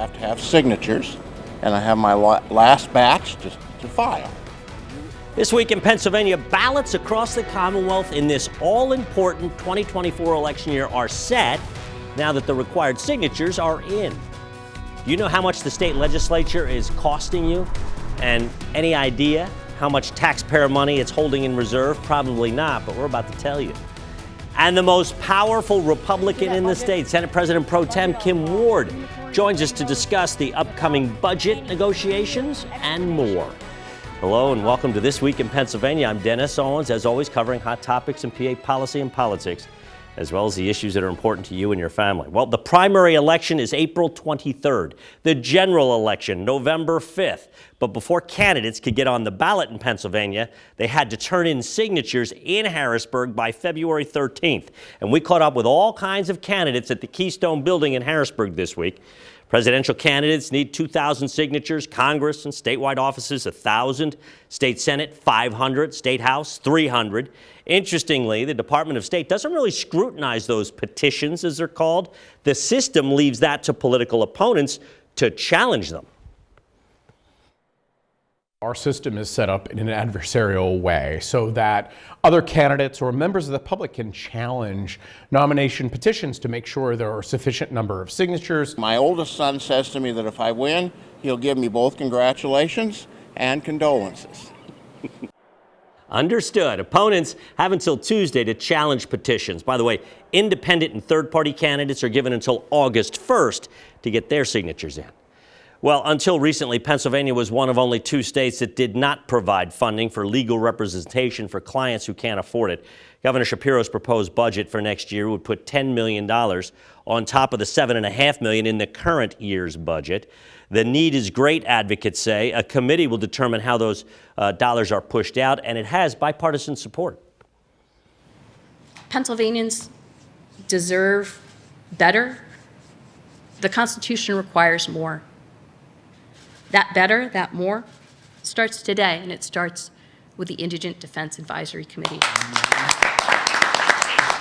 have to have signatures, and I have my last batch to file. This week in Pennsylvania, ballots across the Commonwealth in this all-important 2024 election year are set now that the required signatures are in. Do you know how much the state legislature is costing you? And any idea how much taxpayer money it's holding in reserve? Probably not, but we're about to tell you. And the most powerful Republican in the state, Senate President Pro Tem Kim Ward, joins us to discuss the upcoming budget negotiations and more. Hello and welcome to This Week in Pennsylvania. I'm Dennis Owens, as always, covering hot topics in PA policy and politics, as well as the issues that are important to you and your family. Well, the primary election is April 23rd, the general election, November 5th. But before candidates could get on the ballot in Pennsylvania, they had to turn in signatures in Harrisburg by February 13th. And we caught up with all kinds of candidates at the Keystone Building in Harrisburg this week. Presidential candidates need 2,000 signatures, Congress and statewide offices 1,000, state Senate 500, state House 300. Interestingly, the Department of State doesn't really scrutinize those petitions, as they're called. The system leaves that to political opponents to challenge them. Our system is set up in an adversarial way so that other candidates or members of the public can challenge nomination petitions to make sure there are a sufficient number of signatures. My oldest son says to me that if I win, he'll give me both congratulations and condolences. Understood. Opponents have until Tuesday to challenge petitions. By the way, independent and third-party candidates are given until August 1st to get their signatures in. Well, until recently, Pennsylvania was one of only 2 states that did not provide funding for legal representation for clients who can't afford it. Governor Shapiro's proposed budget for next year would put $10 million on top of the $7.5 million in the current year's budget. The need is great, advocates say. A committee will determine how those dollars are pushed out, and it has bipartisan support. Pennsylvanians deserve better. The Constitution requires more. That better, that more, starts today, and it starts with the Indigent Defense Advisory Committee.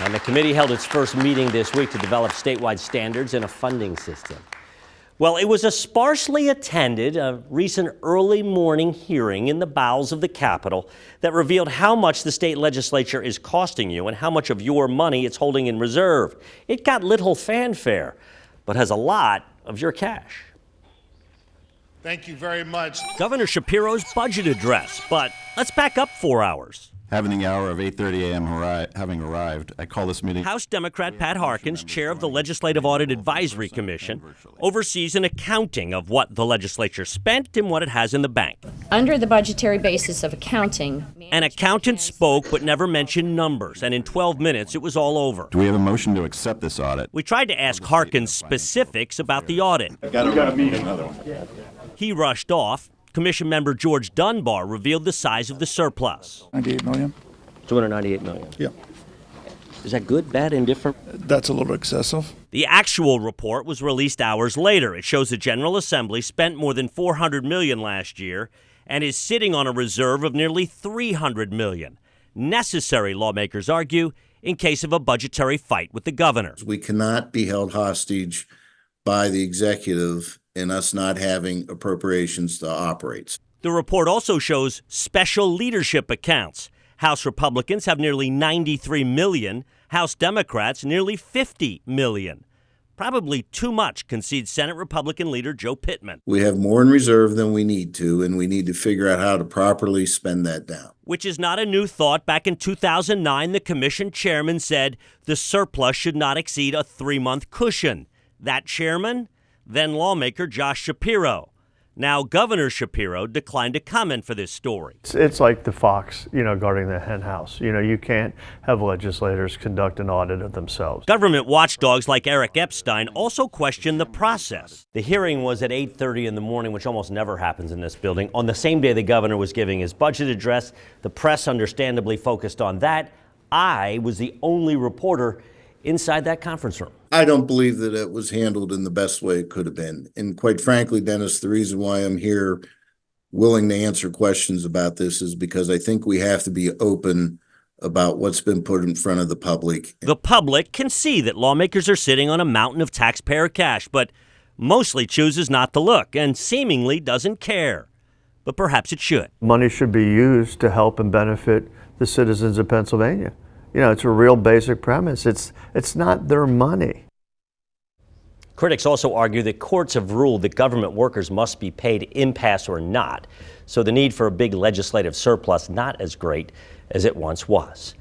And the committee held its first meeting this week to develop statewide standards and a funding system. Well, it was a sparsely attended, recent early morning hearing in the bowels of the Capitol that revealed how much the state legislature is costing you and how much of your money it's holding in reserve. It got little fanfare, but has a lot of your cash. Thank you very much. Governor Shapiro's budget address, but let's back up 4 hours. Having the hour of 8:30 a.m. having arrived, I call this meeting. House Democrat Pat Harkins, chair of the Legislative Audit Advisory Commission, oversees an accounting of what the legislature spent and what it has in the bank. Under the budgetary basis of accounting, An accountant spoke but never mentioned numbers, and in 12 minutes it was all over. Do we have a motion to accept this audit? We tried to ask Harkins specifics about the audit. We got a meeting. Another one. He rushed off. Commission member George Dunbar revealed the size of the surplus. 98 million? 298 million. Yeah. Is that good, bad, indifferent? That's a little excessive. The actual report was released hours later. It shows the General Assembly spent more than $400 million last year and is sitting on a reserve of nearly $300 million. Necessary, lawmakers argue, in case of a budgetary fight with the governor. We cannot be held hostage by the executive in us not having appropriations to operate. The report also shows special leadership accounts. House Republicans have nearly $93 million. House Democrats nearly $50 million. Probably too much, concedes Senate Republican leader Joe Pittman. We have more in reserve than we need to, and we need to figure out how to properly spend that down. Which is not a new thought. Back in 2009, the commission chairman said the surplus should not exceed a 3-month cushion. That chairman? Then lawmaker Josh Shapiro. Now, Governor Shapiro declined to comment for this story. It's like the fox, guarding the hen house. You can't have legislators conduct an audit of themselves. Government watchdogs like Eric Epstein also question the process. The hearing was at 8:30 in the morning, which almost never happens in this building. On the same day the governor was giving his budget address, the press understandably focused on that. I was the only reporter inside that conference room. I don't believe that it was handled in the best way it could have been. And quite frankly, Dennis, the reason why I'm here willing to answer questions about this is because I think we have to be open about what's been put in front of the public. The public can see that lawmakers are sitting on a mountain of taxpayer cash, but mostly chooses not to look and seemingly doesn't care. But perhaps it should. Money should be used to help and benefit the citizens of Pennsylvania. It's a real basic premise. It's not their money. Critics also argue that courts have ruled that government workers must be paid impasse or not, so the need for a big legislative surplus not as great as it once was.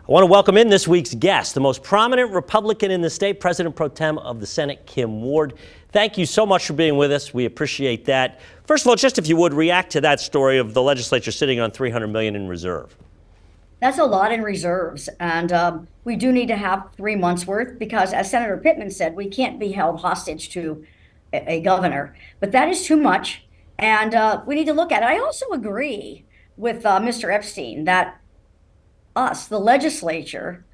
I want to welcome in this week's guest, the most prominent Republican in the state, President Pro Tem of the Senate, Kim Ward. Thank you so much for being with us. We appreciate that. First of all, just if you would react to that story of the legislature sitting on $300 million in reserve. That's a lot in reserves, and we do need to have 3 months worth because, as Senator Pittman said, we can't be held hostage to a governor. But that is too much, and we need to look at it. I also agree with Mr. Epstein that us, the legislature,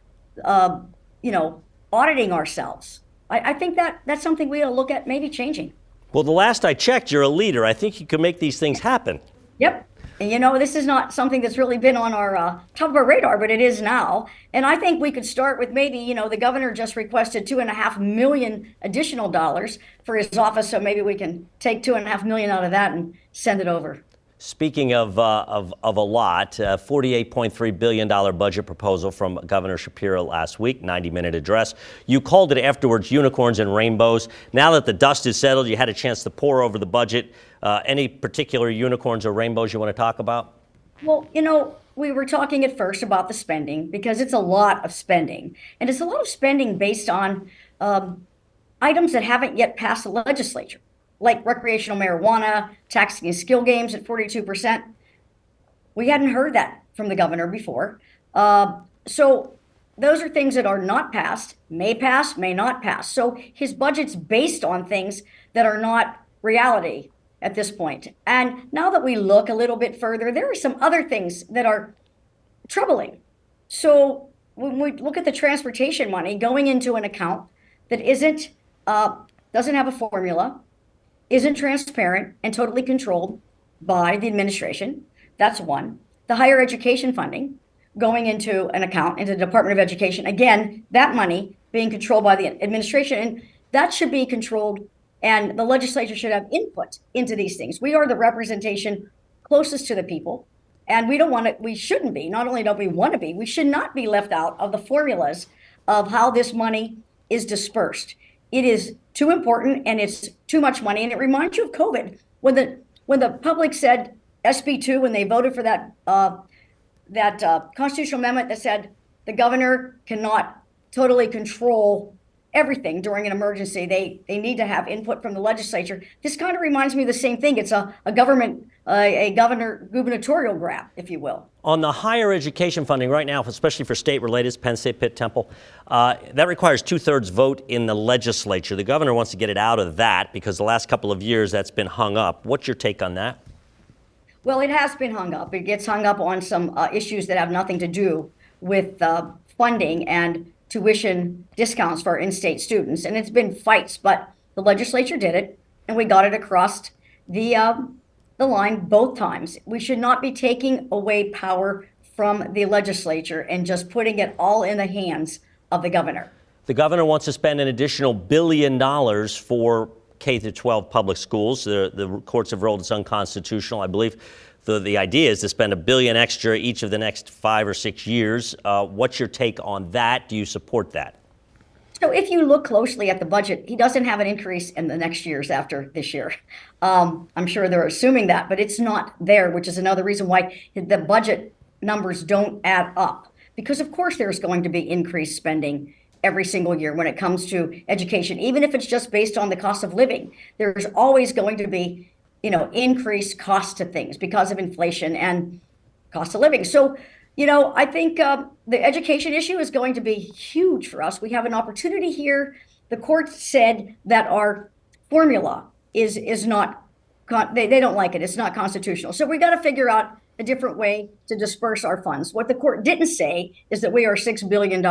auditing ourselves. I think that's something we ought to look at maybe changing. Well, the last I checked, you're a leader. I think you can make these things happen. Yep. And this is not something that's really been on our top of our radar, but it is now. And I think we could start with maybe, the governor just requested $2.5 million additional dollars for his office. So maybe we can take $2.5 million out of that and send it over. Speaking of a lot, $48.3 billion budget proposal from Governor Shapiro last week, 90-minute address. You called it afterwards unicorns and rainbows. Now that the dust is settled, you had a chance to pore over the budget. Any particular unicorns or rainbows you want to talk about? Well, we were talking at first about the spending because it's a lot of spending. And it's a lot of spending based on items that haven't yet passed the legislature, like recreational marijuana, taxing skill games at 42%. We hadn't heard that from the governor before. So those are things that are not passed, may pass, may not pass. So his budget's based on things that are not reality at this point. And now that we look a little bit further, there are some other things that are troubling. So when we look at the transportation money going into an account that doesn't have a formula, isn't transparent and totally controlled by the administration. That's one. The higher education funding going into an account into the Department of Education. Again, that money being controlled by the administration, and that should be controlled, and the legislature should have input into these things. We are the representation closest to the people, and we shouldn't be. Not only don't we want to be, we should not be left out of the formulas of how this money is dispersed. It is too important and it's too much money. And it reminds you of COVID when the public said SB 2, when they voted for that constitutional amendment that said the governor cannot totally control everything during an emergency. They need to have input from the legislature. This kind of reminds me of the same thing. It's a gubernatorial grab, if you will. On the higher education funding right now, especially for state-related, Penn State, Pitt, Temple, that requires 2/3 vote in the legislature. The governor wants to get it out of that because the last couple of years that's been hung up. What's your take on that? Well, it has been hung up. It gets hung up on some issues that have nothing to do with funding and tuition discounts for our in-state students. And it's been fights, but the legislature did it, and we got it across the line both times. We should not be taking away power from the legislature and just putting it all in the hands of the governor. The governor wants to spend an additional $1 billion for K-12 public schools. The courts have ruled it's unconstitutional. I believe the idea is to spend $1 billion extra each of the next 5 or 6 years. What's your take on that? Do you support that? So if you look closely at the budget, he doesn't have an increase in the next years after this year. I'm sure they're assuming that, but it's not there, which is another reason why the budget numbers don't add up. Because of course there's going to be increased spending every single year when it comes to education, even if it's just based on the cost of living. There's always going to be, increased cost to things because of inflation and cost of living. So, I think the education issue is going to be huge for us. We have an opportunity here. The court said that our formula is not, they don't like it. It's not constitutional. So we got to figure out a different way to disperse our funds. What the court didn't say is that we are $6 billion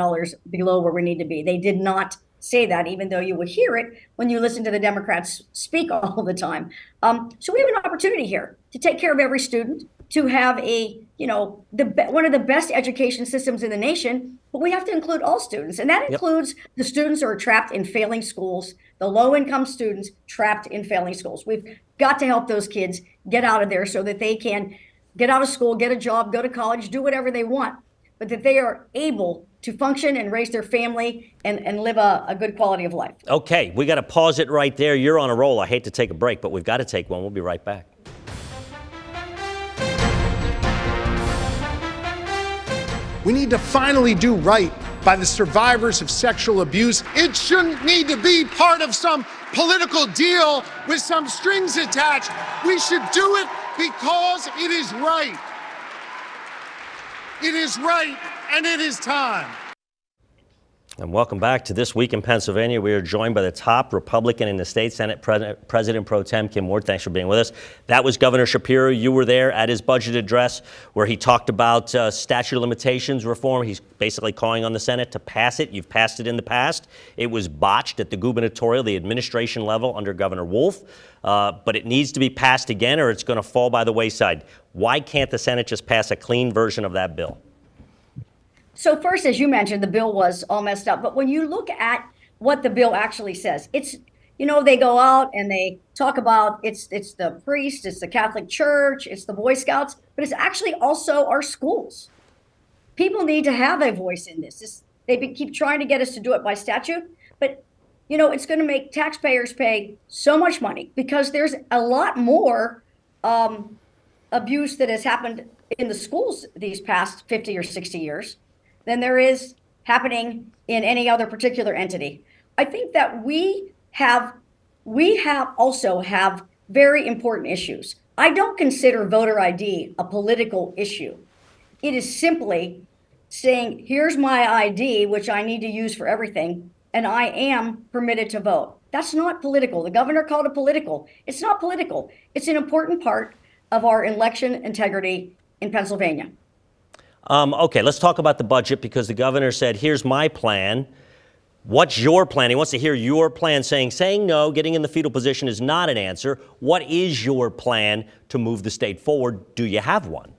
below where we need to be. They did not say that, even though you would hear it when you listen to the Democrats speak all the time. So we have an opportunity here to take care of every student, to have one of the best education systems in the nation, but we have to include all students. And that includes the students who are trapped in failing schools, the low-income students trapped in failing schools. We've got to help those kids get out of there so that they can get out of school, get a job, go to college, do whatever they want, but that they are able to function and raise their family and live a good quality of life. Okay, we got to pause it right there. You're on a roll. I hate to take a break, but we've got to take one. We'll be right back. We need to finally do right by the survivors of sexual abuse. It shouldn't need to be part of some political deal with some strings attached. We should do it because it is right. It is right, and it is time. And welcome back to This Week in Pennsylvania. We are joined by the top Republican in the state, Senate President Pro Tem Kim Ward. Thanks for being with us. That was Governor Shapiro. You were there at his budget address where he talked about statute of limitations reform. He's basically calling on the Senate to pass it. You've passed it in the past. It was botched at the gubernatorial, the administration level under Governor Wolf. But it needs to be passed again or it's going to fall by the wayside. Why can't the Senate just pass a clean version of that bill? So first, as you mentioned, the bill was all messed up. But when you look at what the bill actually says, it's, they go out and they talk about it's the priest, it's the Catholic Church, it's the Boy Scouts, but it's actually also our schools. People need to have a voice in this. They keep trying to get us to do it by statute, but it's going to make taxpayers pay so much money because there's a lot more abuse that has happened in the schools these past 50 or 60 years than there is happening in any other particular entity. I think that we also have very important issues. I don't consider voter ID a political issue. It is simply saying, here's my ID, which I need to use for everything, and I am permitted to vote. That's not political. The governor called it political. It's not political. It's an important part of our election integrity in Pennsylvania. Okay, let's talk about the budget because the governor said, here's my plan. What's your plan? He wants to hear your plan. Saying no, getting in the fetal position is not an answer. What is your plan to move the state forward? Do you have one?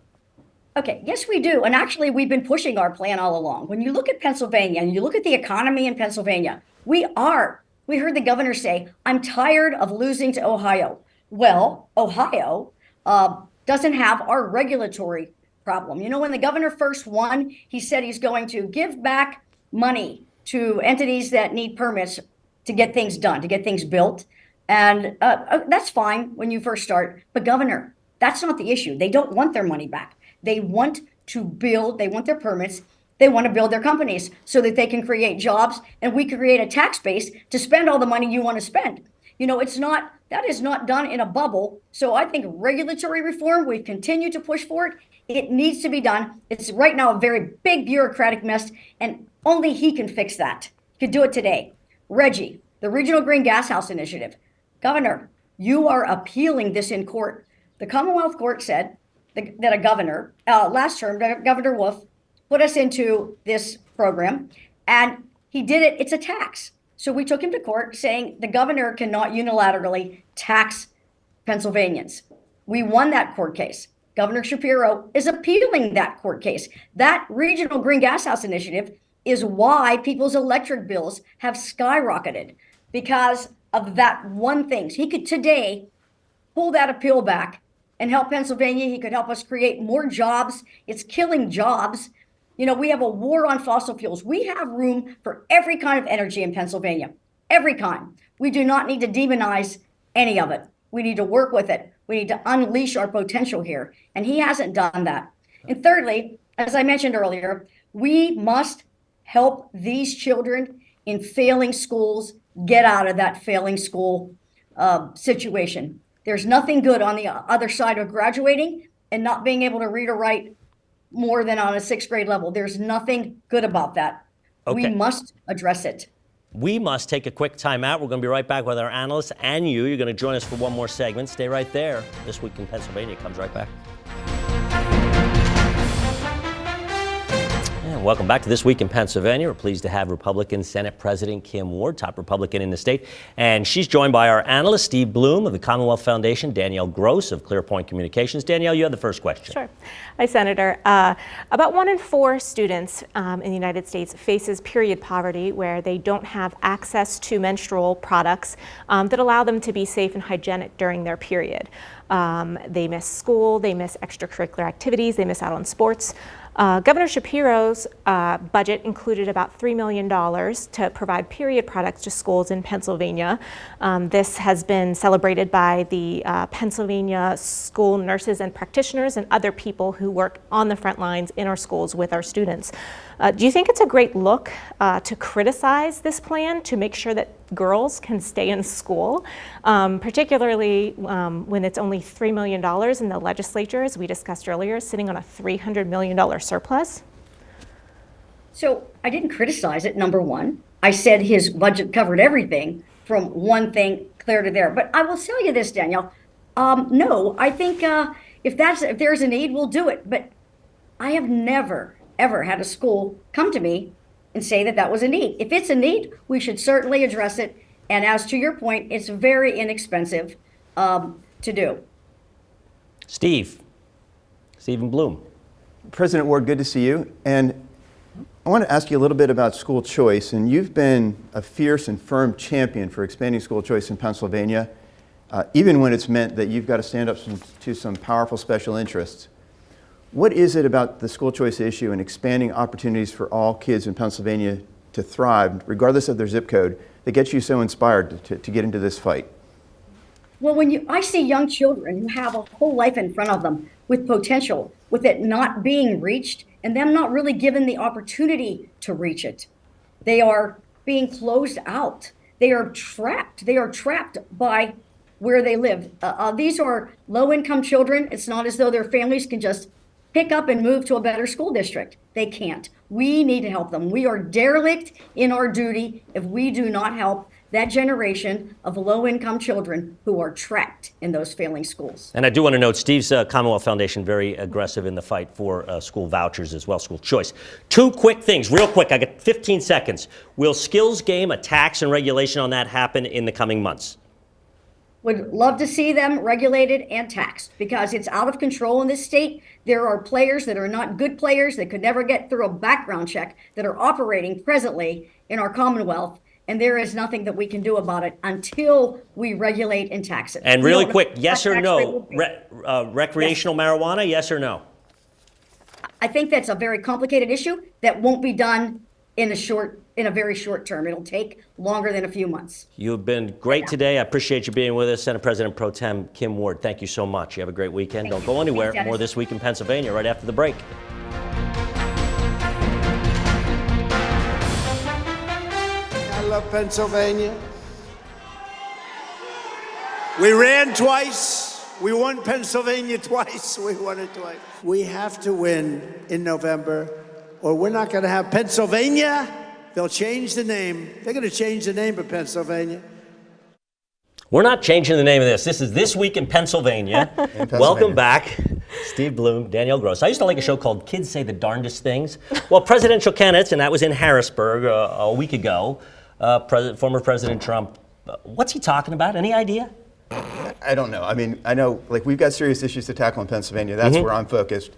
Okay, yes, we do. And actually, we've been pushing our plan all along. When you look at Pennsylvania and you look at the economy in Pennsylvania, we heard the governor say, I'm tired of losing to Ohio. Well, Ohio doesn't have our regulatory problem. When the governor first won, he said he's going to give back money to entities that need permits to get things done, to get things built. And that's fine when you first start. But Governor, that's not the issue. They don't want their money back. They want to build, they want their permits, they want to build their companies so that they can create jobs and we can create a tax base to spend all the money you want to spend. That is not done in a bubble. So I think regulatory reform, we've continued to push for it. It needs to be done. It's right now a very big bureaucratic mess, and only he can fix that. He could do it today. Reggie, the Regional Green Gas House Initiative. Governor, you are appealing this in court. The Commonwealth Court said that a governor, last term, Governor Wolf, put us into this program, and he did it. It's a tax. So we took him to court saying the governor cannot unilaterally tax Pennsylvanians. We won that court case. Governor Shapiro is appealing that court case. That Regional Green Gas House Initiative is why people's electric bills have skyrocketed because of that one thing. So he could today pull that appeal back and help Pennsylvania. He could help us create more jobs. It's killing jobs. We have a war on fossil fuels. We have room for every kind of energy in Pennsylvania, every kind. We do not need to demonize any of it. We need to work with it. We need to unleash our potential here. And he hasn't done that. And thirdly, as I mentioned earlier, we must help these children in failing schools get out of that failing school situation. There's nothing good on the other side of graduating and not being able to read or write more than on a 6th grade level. There's nothing good about that. Okay. We must address it. We must take a quick time out. We're going to be right back with our analysts and you. You're going to join us for one more segment. Stay right there. This Week in Pennsylvania comes right back. And Welcome back to This Week in Pennsylvania. We're pleased to have Republican Senate President Kim Ward, top Republican in the state. And she's joined by our analyst, Steve Bloom of the Commonwealth Foundation, Danielle Gross of ClearPoint Communications. Danielle, you have the first question. Sure. Hi, Senator. About 1 in 4 students in the United States faces period poverty, where they don't have access to menstrual products that allow them to be safe and hygienic during their period. They miss school, they miss extracurricular activities, they miss out on sports. Governor Shapiro's budget included about $3 million to provide period products to schools in Pennsylvania. This has been celebrated by the Pennsylvania school nurses and practitioners and other people who work on the front lines in our schools with our students. Do you think it's a great look to criticize this plan to make sure that girls can stay in school, particularly when it's only $3 million in the legislature, as we discussed earlier, sitting on a $300 million surplus? So I didn't criticize it, number one. I said his budget covered everything from one thing clear to there. But I will tell you this, Danielle. No, I think if there's a need, we'll do it. But I have never, ever had a school come to me and say that that was a need. If it's a need, we should certainly address it. And as to your point, it's very inexpensive to do. Stephen Bloom. President Ward, good to see you. And I want to ask you a little bit about school choice. And you've been a fierce and firm champion for expanding school choice in Pennsylvania, even when it's meant that you've got to stand up to some powerful special interests. What is it about the school choice issue and expanding opportunities for all kids in Pennsylvania to thrive, regardless of their zip code, that gets you so inspired to get into this fight? Well, I see young children who have a whole life in front of them with potential, with it not being reached and them not really given the opportunity to reach it. They are being closed out. They are trapped. They are trapped by where they live. These are low-income children. It's not as though their families can just pick up and move to a better school district. They can't. We need to help them. We are derelict in our duty if we do not help that generation of low-income children who are trapped in those failing schools. And I do want to note, Steve's Commonwealth Foundation very aggressive in the fight for school vouchers as well, school choice. 2 quick things, real quick. I got 15 seconds. Will Skills Game, a tax and regulation on that, happen in the coming months? Would love to see them regulated and taxed because it's out of control in this state. There are players that are not good players that could never get through a background check that are operating presently in our Commonwealth. And there is nothing that we can do about it until we regulate and tax it. And really quick, yes or no, recreational marijuana, yes or no? I think that's a very complicated issue that won't be done in a very short term. It'll take longer than a few months. You've been great today. I appreciate you being with us. Senate President Pro Tem Kim Ward, thank you so much. You have a great weekend. Don't go anywhere. More This Week in Pennsylvania right after the break. I love Pennsylvania. We ran twice. We won Pennsylvania twice. We won it twice. We have to win in November, or we're not going to have Pennsylvania. They'll change the name. They're going to change the name of Pennsylvania. We're not changing the name of this. This is This Week in Pennsylvania. Welcome back, Steve Bloom, Danielle Gross. I used to like a show called Kids Say the Darndest Things. Well, presidential candidates, and that was in Harrisburg a week ago. Former President Trump, what's he talking about? Any idea? I don't know. I mean, I know we've got serious issues to tackle in Pennsylvania. That's where I'm focused.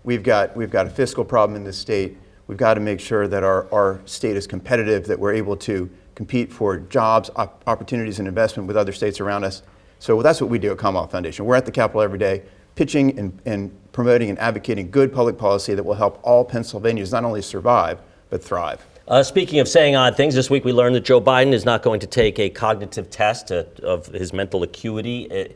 We've got a fiscal problem in this state. We've got to make sure that our state is competitive, that we're able to compete for jobs, opportunities, and investment with other states around us. So that's what we do at Commonwealth Foundation. We're at the Capitol every day, pitching and promoting and advocating good public policy that will help all Pennsylvanians not only survive, but thrive. Speaking of saying odd things, this week we learned that Joe Biden is not going to take a cognitive test of his mental acuity.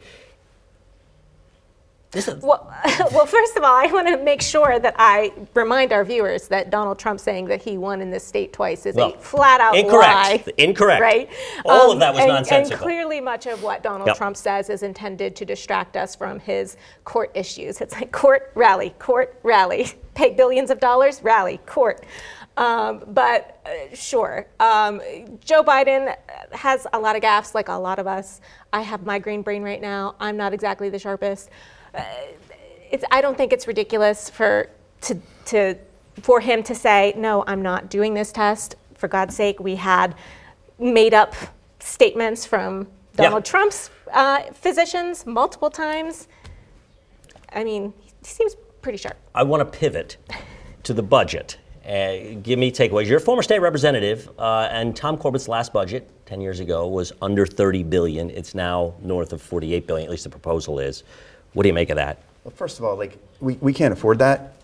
Well, first of all, I want to make sure that I remind our viewers that Donald Trump saying that he won in this state twice is a flat-out lie. Incorrect. Right? All of that was nonsensical. And clearly much of what Donald Trump says is intended to distract us from his court issues. It's like court, rally, pay billions of dollars, rally, court. Sure, Joe Biden has a lot of gaffes like a lot of us. I have migraine brain right now. I'm not exactly the sharpest. I don't think it's ridiculous to for him to say, no, I'm not doing this test. For God's sake, we had made up statements from Donald Trump's physicians multiple times. I mean, he seems pretty sharp. I want to pivot to the budget. Give me takeaways. You're a former state representative, and Tom Corbett's last budget 10 years ago was under $30 billion. It's now north of $48 billion, at least the proposal is. What do you make of that? Well, first of all, like we can't afford that.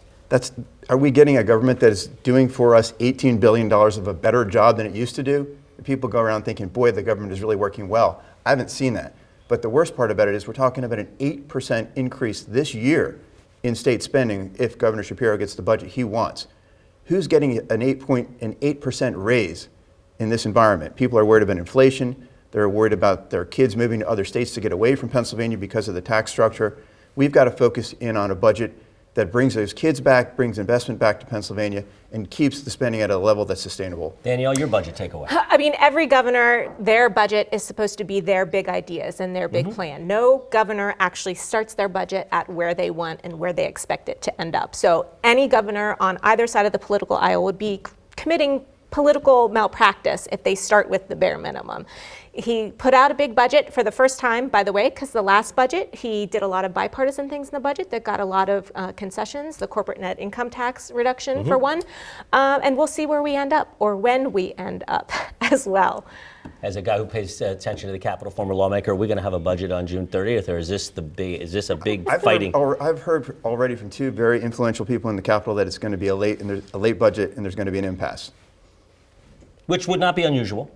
Are we getting a government that is doing for us $18 billion of a better job than it used to do? People go around thinking, boy, the government is really working well. I haven't seen that. But the worst part about it is we're talking about an 8% increase this year in state spending if Governor Shapiro gets the budget he wants. Who's getting an 8% raise in this environment? People are worried about inflation. They're worried about their kids moving to other states to get away from Pennsylvania because of the tax structure. We've got to focus in on a budget that brings those kids back, brings investment back to Pennsylvania, and keeps the spending at a level that's sustainable. Danielle, your budget takeaway. I mean, every governor, their budget is supposed to be their big ideas and their big plan. No governor actually starts their budget at where they want and where they expect it to end up. So any governor on either side of the political aisle would be committing political malpractice if they start with the bare minimum. He put out a big budget for the first time, by the way, because the last budget, he did a lot of bipartisan things in the budget that got a lot of concessions, the corporate net income tax reduction for one, and we'll see where we end up, or when we end up as well. As a guy who pays attention to the Capitol, former lawmaker, are we going to have a budget on June 30th, or is this a big fighting? I've heard already from two very influential people in the Capitol that it's going to be a late budget and there's going to be an impasse. Which would not be unusual.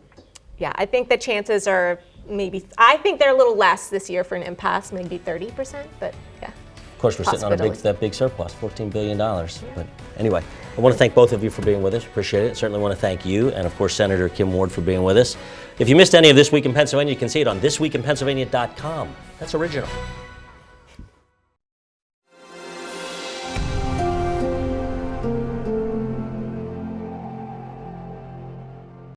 Yeah, I think the chances are I think they're a little less this year for an impasse, maybe 30%, but yeah. Of course, we're sitting on that big surplus, $14 billion. But anyway, I want to thank both of you for being with us. Appreciate it. Certainly want to thank you, and of course, Senator Kim Ward for being with us. If you missed any of This Week in Pennsylvania, you can see it on thisweekinpennsylvania.com. That's original.